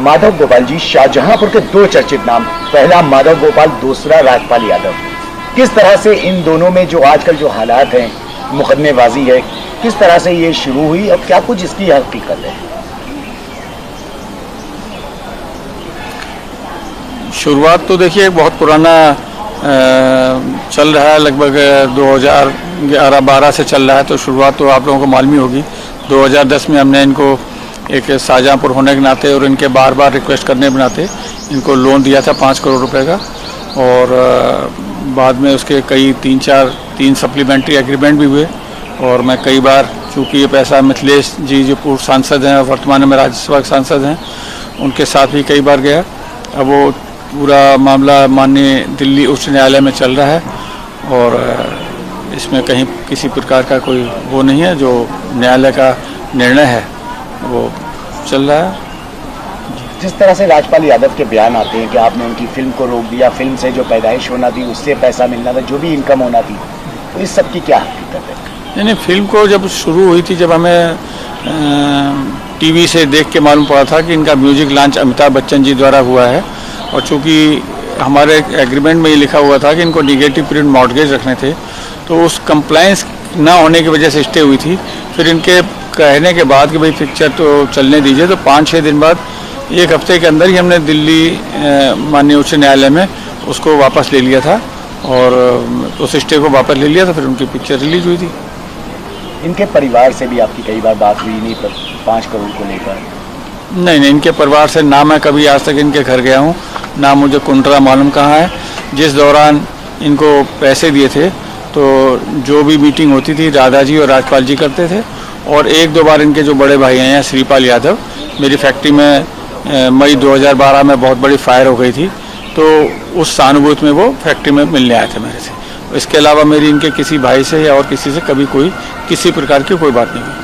माधव गोपाल जी, शाहजहांपुर के दो चर्चित नाम, पहला माधव गोपाल, दूसरा राजपाल यादव। किस तरह से इन दोनों में जो आजकल जो हालात हैं, मुकदमेबाजी है, किस तरह से ये शुरू हुई और क्या कुछ इसकी हकीकत है? शुरुआत तो देखिए बहुत पुराना चल रहा है, लगभग 2011-12 से चल रहा है। तो शुरुआत तो आप लोगों को मालूम ही होगी। 2010 में हमने इनको एक शाहजहांपुर होने के नाते और इनके बार बार रिक्वेस्ट करने के नाते इनको लोन दिया था 5 करोड़ रुपए का, और बाद में उसके कई 3 सप्लीमेंट्री एग्रीमेंट भी हुए। और मैं कई बार, चूँकि ये पैसा मिथिलेश जी जो पूर्व सांसद हैं और वर्तमान में राज्यसभा के सांसद हैं, उनके साथ भी कई बार गया। अब वो पूरा मामला माननीय दिल्ली उच्च न्यायालय में चल रहा है और इसमें कहीं किसी प्रकार का कोई वो नहीं है। जो न्यायालय का निर्णय है वो चल रहा है। जिस तरह से राजपाल यादव के बयान आते हैं कि आपने उनकी फिल्म को रोक दिया, फिल्म से जो पैदाइश होना थी उससे पैसा मिलना था, जो भी इनकम होना थी, तो इस सब की क्या हकीकत है? नहीं, फिल्म को जब शुरू हुई थी, जब हमें टीवी से देख के मालूम पड़ा था कि इनका म्यूजिक लॉन्च अमिताभ बच्चन जी द्वारा हुआ है, और चूँकि हमारे एग्रीमेंट में ये लिखा हुआ था कि इनको निगेटिव पीरियड मॉर्गेज रखने थे, तो उस कंप्लायंस ना होने की वजह से स्टे हुई थी। फिर इनके कहने के बाद कि भाई पिक्चर तो चलने दीजिए, तो 5-6 दिन बाद, 1 हफ्ते के अंदर ही हमने दिल्ली माननीय उच्च न्यायालय में उसको वापस ले लिया था और उस स्टे को वापस ले लिया था। फिर उनकी पिक्चर रिलीज हुई थी। इनके परिवार से भी आपकी कई बार बात हुई नहीं पर 5 करोड़ को लेकर? नहीं, इनके परिवार से ना मैं कभी आज तक इनके घर गया हूँ, ना मुझे कुंडरा मालूम कहाँ है। जिस दौरान इनको पैसे दिए थे, तो जो भी मीटिंग होती थी दादाजी और राजपाल जी करते थे। और 1-2 बार इनके जो बड़े भाई हैं श्रीपाल यादव, मेरी फैक्ट्री में मई 2012 में बहुत बड़ी फायर हो गई थी, तो उस सहानुभूति में वो फैक्ट्री में मिलने आए थे मेरे से। इसके अलावा मेरी इनके किसी भाई से या और किसी से कभी कोई किसी प्रकार की कोई बात नहीं हुई।